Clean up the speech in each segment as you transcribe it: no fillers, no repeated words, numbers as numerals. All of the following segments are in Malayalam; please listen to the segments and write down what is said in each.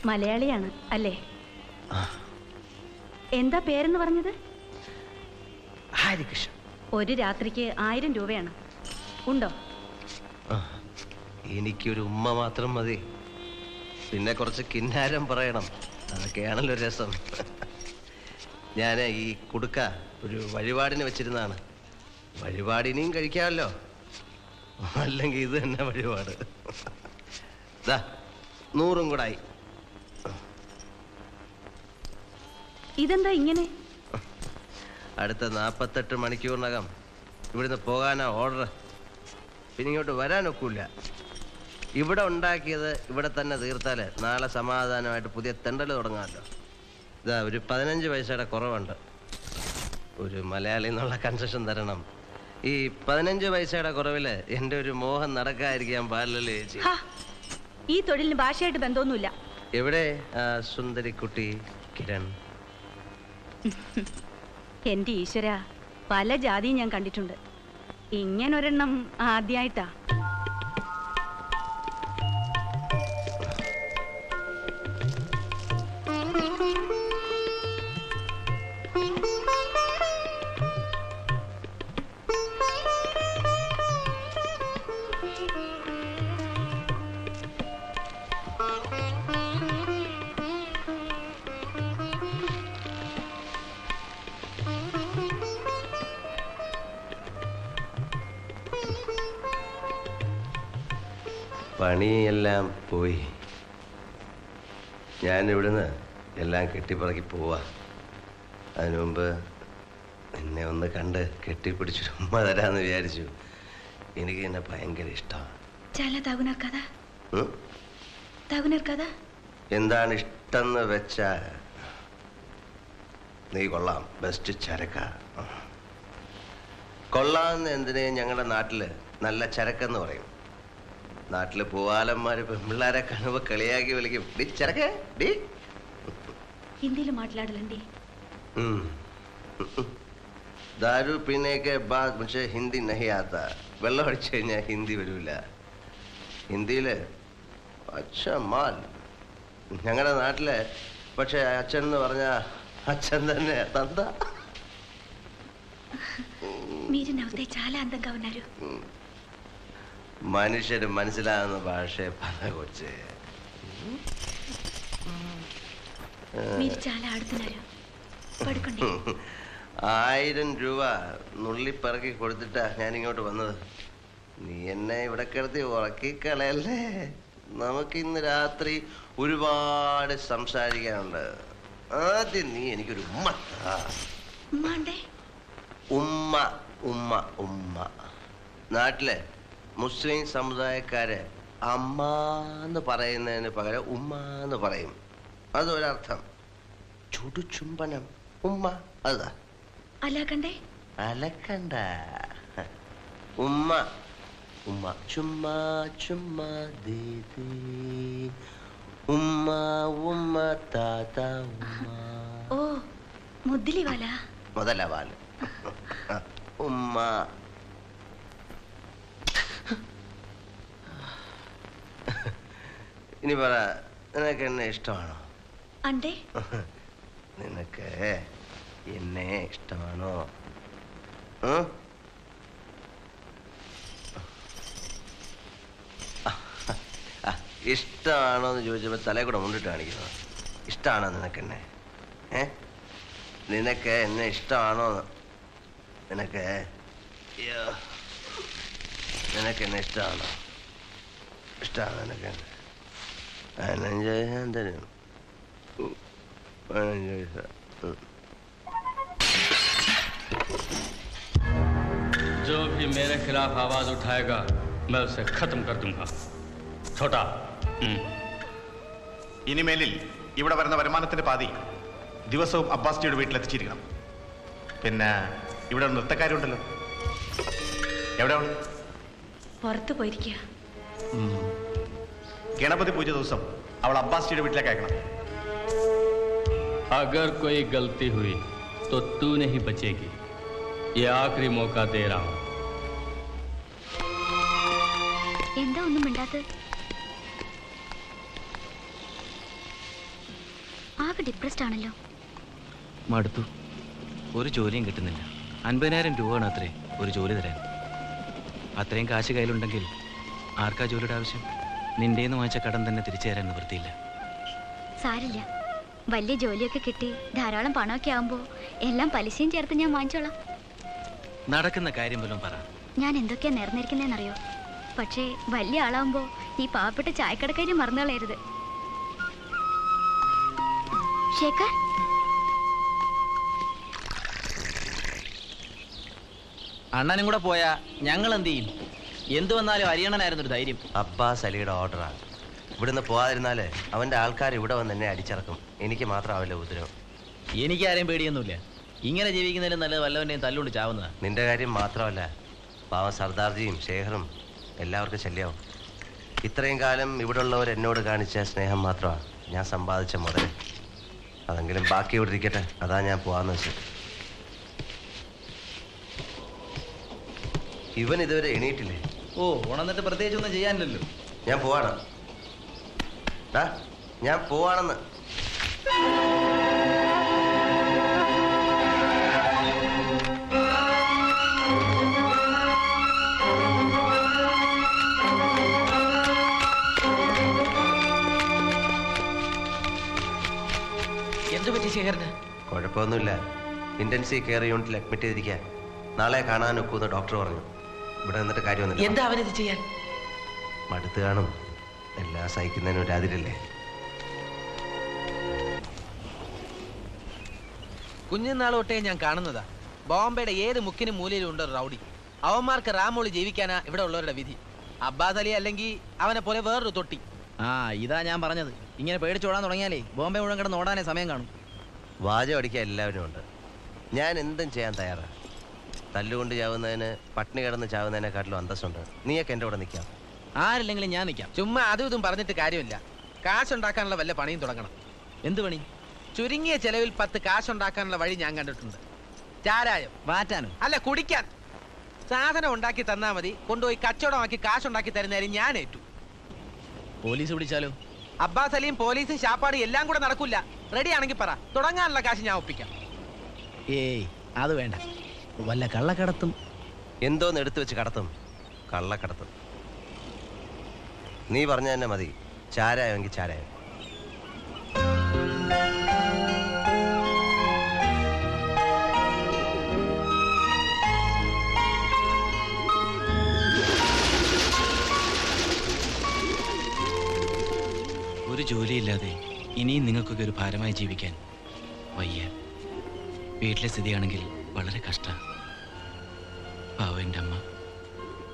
മലയാളിയാണ് അല്ലേ? എന്താ പേരെന്ന് പറഞ്ഞത്? ഹരികൃഷ്ണൻ. ഒരു രാത്രിക്ക് 1000 രൂപയാണ്. ഉണ്ടോ? എനിക്കൊരു ഉമ്മ മാത്രം മതി. പിന്നെ കുറച്ച് കിന്നാരം പറയണം. അതൊക്കെയാണല്ലോ രസം. ഞാൻ ഈ കുടുക്ക ഒരു വഴിപാടിന് വെച്ചിരുന്നതാണ്. വഴിപാടിനെയും കഴിക്കാമല്ലോ. അല്ലെങ്കിൽ ഇത് തന്നെ വഴിപാട്. 100 കൂടായി. ഇതെന്താ ഇങ്ങനെ? അടുത്ത 48 മണിക്കൂറിനകം ഇവിടുന്ന് പോകാനാ ഓർഡർ. പിന്നെ ഇങ്ങോട്ട് വരാനൊക്കില്ല. ഇവിടെ ഉണ്ടാക്കിയത് ഇവിടെ തന്നെ തീർത്താൽ നാളെ സമാധാനമായിട്ട് പുതിയ തെണ്ടൽ തുടങ്ങാമല്ലോ. ഒരു 15 പൈസയുടെ കുറവുണ്ട്. ഒരു മലയാളി എന്നുള്ള കൺസെഷൻ തരണം. ഈ 15 പൈസയുടെ കുറവിൽ എൻ്റെ ഒരു മോഹം നടക്കാതിരിക്കാൻ പാടില്ലല്ലോ ചേച്ചി. ഈ തൊഴിലിന് ഭാഷയായിട്ട് ബന്ധമൊന്നുമില്ല. എവിടെ സുന്ദരിക്കുട്ടി കിരൺ? എന്റെ ഈശ്വര, പല ജാതിയും ഞാൻ കണ്ടിട്ടുണ്ട്. ഇങ്ങനൊരെണ്ണം ആദ്യമായിട്ടാ. പണിയെല്ലാം പോയി. ഞാനിവിടുന്ന് എല്ലാം കെട്ടിപ്പറക്കി പോവാ. അതിനു മുമ്പ് എന്നെ ഒന്ന് കണ്ട് കെട്ടിപ്പിടിച്ചൊരു ഉമ്മ തരാന്ന് വിചാരിച്ചു. എനിക്ക് എന്നെ ഭയങ്കര ഇഷ്ടമാണ്. എന്താണ് ഇഷ്ടംന്ന് വെച്ചാ, നീ കൊള്ളാം, ബെസ്റ്റ് ചരക്ക. കൊള്ളാമെന്ന് എന്തിനേയും ഞങ്ങളുടെ നാട്ടില് നല്ല ചരക്കെന്ന് പറയും. നാട്ടില് പൂവാലന്മാര് പെമ്പിള്ളാരെ കണവ് കളിയാക്കി വിളിക്കും, ഡി ചരക്ക് ഡി. ഹിന്ദിയിൽ മാట్లాടലണ്ടി. ദാരു പീനേക്കെ ബാദ് മുझे ഹിന്ദി നഹീ ആതാ. വെള്ളം അടിച്ചു കഴിഞ്ഞാൽ ഹിന്ദി വരൂല. ഹിന്ദിയില് അച്ഛാ മാൽ. ഞങ്ങളുടെ നാട്ടില് പക്ഷെ അച്ഛൻ എന്ന് പറഞ്ഞ അച്ഛൻ തന്നെ തന്ത. മനുഷ്യര് മനസ്സിലാകുന്ന ഭാഷയെ പല കൊച്ച്. 1000 രൂപ നുള്ളിപ്പറക്കി കൊടുത്തിട്ടാ ഞാനിങ്ങോട്ട് വന്നത്. നീ എന്നെ ഇവിടെ കിടത്തി ഉറക്കിക്കളയല്ലേ. നമുക്ക് ഇന്ന് രാത്രി ഒരുപാട് സംസാരിക്കാനുണ്ട്. ആദ്യം നീ എനിക്കൊരു ഉമ്മ. ഉമ്മ ഉമ്മ ഉമ്മ. നാട്ടിലെ മുസ്ലിം സമുദായക്കാര് അമ്മ എന്ന് പറയുന്നതിന് പകരം ഉമ്മ എന്ന് പറയും. അതൊരർത്ഥം. ചുടുചുംബനം ഉമ്മ. അതാ അലക്കണ്ട. ഉമ്മ ഉമ്മ. ചുമ്മാ ചുമ്മാ ദീദി ഉമ്മ ഉമ്മ താത്ത ഉമ്മ. ഓ മുദ്ദിലിവാല മുതലവാല ഉമ്മ. ഇനി പറ, നിനക്ക് എന്നെ ഇഷ്ടമാണോ? നിനക്ക് എന്നെ ഇഷ്ടമാണോ? ഇഷ്ടമാണോ എന്ന് ചോദിച്ചപ്പോ തലേ കൂടെ മുണ്ടിട്ട് കാണിക്കുന്നത്. ഇഷ്ടമാണോ നിനക്ക് എന്നെ? നിനക്ക് എന്നെ ഇഷ്ടമാണോ? നിനക്ക് എന്നെ ഇഷ്ടമാണോ? ഇഷ്ടമാണ് നിനക്ക്? 15 ഞാൻ തരും. 15 പൈസ. जो भी मेरे खिलाफ आवाज उठाएगा मैं उसे खत्म कर दूंगा. छोटा. ഇനിമേലിൽ ഇവിടെ വരുന്ന വരുമാനത്തിന്റെ പാതി ദിവസവും അബ്ബാസിയുടെ വീട്ടിലെത്തിച്ചിരിക്കണം. പിന്നെ ഇവിടെ ഒരു നൃത്തക്കാരുണ്ടല്ലോ, എവിടെയാണ്? പുറത്തു പോയിരിക്കുക. ഗണപതി പൂജ ദിവസം അവൾ അബ്ബാസിയുടെ വീട്ടിലേക്ക് അയക്കണം. अगर कोई गलती हुई तो तू नहीं बचेगी. ये आखिरी मौका दे रहा हूं. എന്താ ഒന്നും മിണ്ടാത്തത്? ആകെ ഡിപ്രസ്ഡ് ആണല്ലോ. മടുത്തു. ഒരു ജോലിയും കിട്ടുന്നില്ല. 50,000 രൂപയാണ് അത്രേ ഒരു ജോലി തരാൻ. അത്രയും കാശ് കയ്യിലുണ്ടെങ്കിൽ ആർക്കാ ജോലിയുടെ ആവശ്യം? നിന്റെന്ന് വാങ്ങിച്ച കടം തന്നെ തിരിച്ചു തരാൻ നിവൃത്തിയില്ല. സാരില്ല, വലിയ ജോലിയൊക്കെ കിട്ടി ധാരാളം പണമൊക്കെ ആകുമ്പോൾ എല്ലാം പലിശയും ചേർത്ത് ഞാൻ വാങ്ങിച്ചോളാം. നടക്കുന്ന കാര്യം പോലും പറ. ഞാൻ എന്തൊക്കെയാ നേർന്നിരിക്കുന്നതെന്നറിയോ? പക്ഷേ വലിയ ആളാകുമ്പോൾ ഈ പാവപ്പെട്ട ചായക്കടക്കാരി മറന്നു കളയരുത്. ശേഖർ, അണ്ണനും കൂടെ പോയാ ഞങ്ങൾ എന്ത് ചെയ്യും? എന്തു വന്നാലും അരിയണനായിരുന്നു ഒരു ധൈര്യം. അബ്ബാസ് അലിയുടെ ഓർഡറാണ്. ഇവിടുന്ന് പോകാതിരുന്നാല് അവന്റെ ആൾക്കാർ ഇവിടെ വന്ന് എന്നെ അടിച്ചിറക്കും. എനിക്ക് മാത്രമാവില്ല ഉപദ്രവം. എനിക്കാരെയും പേടിയൊന്നുമില്ല. ഇങ്ങനെ ജീവിക്കുന്നതിലും നല്ലത് വല്ലവൻ്റെയും തല്ലുകൊണ്ട് ചാവുന്നതാ. നിന്റെ കാര്യം മാത്രമല്ല, പാവം സർദാർജിയും ശേഖറും എല്ലാവർക്കും ശല്യമാവും. ഇത്രയും കാലം ഇവിടെ ഉള്ളവർ എന്നോട് കാണിച്ച സ്നേഹം മാത്രമാണ് ഞാൻ സമ്പാദിച്ച മുതൽ. അതെങ്കിലും ബാക്കി ഇവിടെ ഇരിക്കട്ടെ, അതാ ഞാൻ പോവാന്ന് വെച്ചത്. ഇവൻ ഇതുവരെ എണീറ്റില്ലേ? ഓ, ഉണന്നിട്ട് പ്രത്യേകിച്ചൊന്നും ചെയ്യാനില്ലല്ലോ. ഞാൻ പോവാണ്. ഞാൻ പോവാണെന്ന്. എന്തു പറ്റി ശേഖരന്? കുഴപ്പമൊന്നുമില്ല. ഇന്റൻസീവ് കെയർ യൂണിറ്റിൽ അഡ്മിറ്റ് ചെയ്തിരിക്കാൻ. നാളെ കാണാൻ ഒക്കുമെന്ന് ഡോക്ടർ പറഞ്ഞു. ഇവിടെ നിന്നിട്ട് കാര്യമൊന്നുമില്ല. എന്താ അവനിത് ചെയ്യാൻ? മടുത്ത് കാണും. എല്ലാം സഹിക്കുന്നതിന് ഒരു അതിരല്ലേ. കുഞ്ഞുനാൾ തൊട്ടേ ഞാൻ കാണുന്നതാ, ബോംബെയുടെ ഏത് മുക്കിനും മൂലയിലും ഉണ്ട് റൗഡി. അവന്മാർക്ക് റാമോളി ജീവിക്കാനാ ഇവിടെ ഉള്ളവരുടെ വിധി. അബ്ബാസ് അലി അല്ലെങ്കിൽ അവനെ പോലെ വേറൊരു തൊട്ടി. ഇതാ ഞാൻ പറഞ്ഞത്. ഇങ്ങനെ പേടിച്ചോടാൻ തുടങ്ങിയാലേ ബോംബെ മുഴുവൻ കിടന്ന് ഓടാനേ സമയം കാണും. വാചകം അടിക്കാൻ എല്ലാവരും ഉണ്ട്. ഞാൻ എന്തും ചെയ്യാൻ തയ്യാറാണ്. തല്ലുകൊണ്ട് ചാവുന്നതിന് പട്ടിണി കിടന്ന് ചാവുന്നതിനെക്കാട്ടിലും അന്തസ്സുണ്ട്. നീയൊക്കെ എൻ്റെ കൂടെ നിൽക്കാം. ആരില്ലെങ്കിലും ഞാൻ നിൽക്കാം. ചുമ്മാ അതും ഇതും പറഞ്ഞിട്ട് കാര്യമില്ല. കാശുണ്ടാക്കാനുള്ള വല്ല പണിയും തുടങ്ങണം. എന്ത് പണി? ചുരുങ്ങിയ ചെലവിൽ 10 കാശുണ്ടാക്കാനുള്ള വഴി ഞാൻ കണ്ടിട്ടുണ്ട്. ചാരായം മാറ്റാനോ? അല്ല, കുടിക്കാൻ. സാധനം ഉണ്ടാക്കി തന്നാ മതി, കൊണ്ടുപോയി കച്ചവടമാക്കി കാശുണ്ടാക്കി തരുന്നതിന് ഞാൻ ഏറ്റു. പോലീസ് പിടിച്ചാലോ? അബ്ബാസ് അലിയും പോലീസും ശാപ്പാടും എല്ലാം കൂടെ നടക്കില്ല. റെഡി ആണെങ്കിൽ പറ, തുടങ്ങാനുള്ള കാശ് ഞാൻ ഒപ്പിക്കാം. ഏയ്, അത് വേണ്ട. വല്ല കള്ളക്കടത്തും. എന്തോന്ന് എടുത്തു വെച്ച് കടത്തും? കള്ളക്കടത്തും. നീ പറഞ്ഞ തന്നെ മതി. ചാരായെങ്കിൽ ചാരായം. ഒരു ജോലിയില്ലാതെ ഇനിയും നിങ്ങൾക്കൊക്കെ ഒരു ഭാരമായി ജീവിക്കാൻ വയ്യ. വീട്ടിലെ സ്ഥിതിയാണെങ്കിൽ വളരെ കഷ്ട. പാവം എൻ്റെ അമ്മ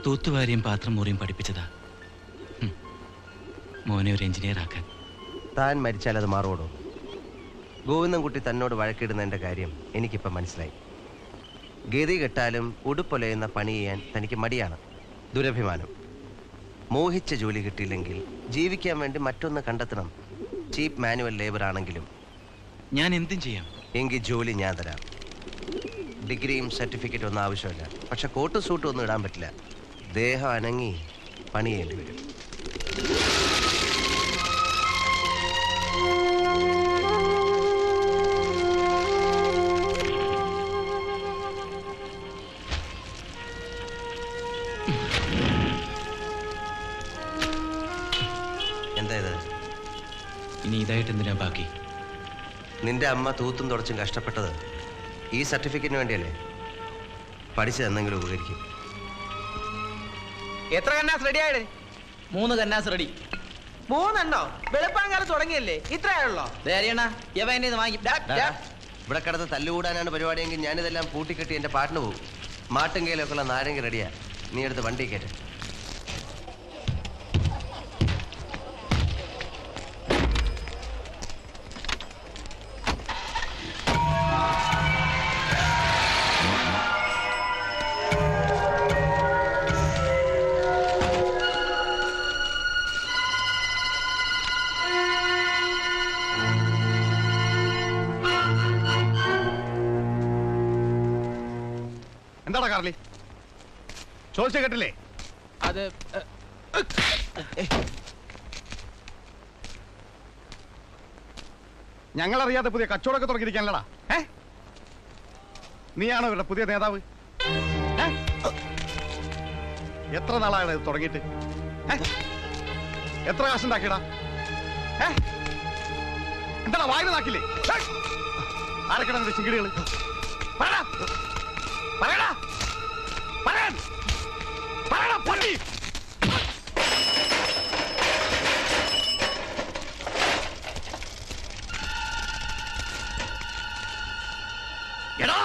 തൂത്തുവാരിയും പാത്രം മുറിയും പഠിപ്പിച്ചതാ. മോനെ ഒരു എഞ്ചിനീയർ ആക്കാൻ. താൻ മരിച്ചാൽ അത് മാറുമോ? ഗോവിന്ദൻകുട്ടി തന്നോട് വഴക്കിടുന്നതിൻ്റെ കാര്യം എനിക്കിപ്പം മനസ്സിലായി. ഗതി കെട്ടാലും ഉടുപ്പൊലയുന്ന പണി ചെയ്യാൻ തനിക്ക് മടിയാണ്. ദുരഭിമാനം. മോഹിച്ച ജോലി കിട്ടിയില്ലെങ്കിൽ ജീവിക്കാൻ വേണ്ടി മറ്റൊന്ന് കണ്ടെത്തണം. ചീപ്പ് മാനുവൽ ലേബർ ആണെങ്കിലും. ഞാൻ എന്തും ചെയ്യാം. എങ്കിൽ ജോലി ഞാൻ തരാം. ഡിഗ്രിയും സർട്ടിഫിക്കറ്റും ഒന്നും ആവശ്യമില്ല. പക്ഷെ കോട്ടും സൂട്ടും ഒന്നും ഇടാൻ പറ്റില്ല. ദേഹം അനങ്ങി പണി ചെയ്യേണ്ടി വരും. എന്താ ഇത്? ഇനി ഇതായിട്ട് എന്തിനാ ബാക്കി? നിന്റെ അമ്മ തൂത്തും തുടച്ചും കഷ്ടപ്പെട്ടത് ഈ സർട്ടിഫിക്കറ്റിന് വേണ്ടിയല്ലേ? പഠിച്ചത് എന്തെങ്കിലും ഉപകരിക്കും. എത്ര കന്നാസ് റെഡി ആയിടേ? 3 കന്നാസ് റെഡി. 3 എണ്ണോ? വെളുപ്പാങ്കാലം തുടങ്ങിയല്ലേ? ഇത്രയാണല്ലോ. ഇവിടെ കിടന്ന് തല്ലുകൂടാനാണ് പരിപാടിയെങ്കിൽ ഞാനിതെല്ലാം പൂട്ടിക്കെട്ടി എൻ്റെ പാട്ടിന് പോകും. മാട്ടുങ്കയിലൊക്കെ ഉള്ള നാരങ്ങ റെഡിയാ. നീ എടുത്ത് വണ്ടി കയറ്റ. എന്താടാ കാർലി? ചോദിച്ച കേട്ടില്ലേ? അത് ഞങ്ങളറിയാതെ പുതിയ കച്ചവടമൊക്കെ തുടങ്ങിയിരിക്കാനല്ലടാ. നീയാണോ ഇവരുടെ പുതിയ നേതാവ്? എത്ര നാളാണ് ഇത് തുടങ്ങിയിട്ട്? എത്ര കാശുണ്ടാക്കിയടാ? എന്താ വായന നാക്കില്ലേ? ആരൊക്കെയാണ് ചിങ്കിടികള്? പറയടാ, പറയടാ, പറയാൻ, പറയടാ പട്ടി. എടാ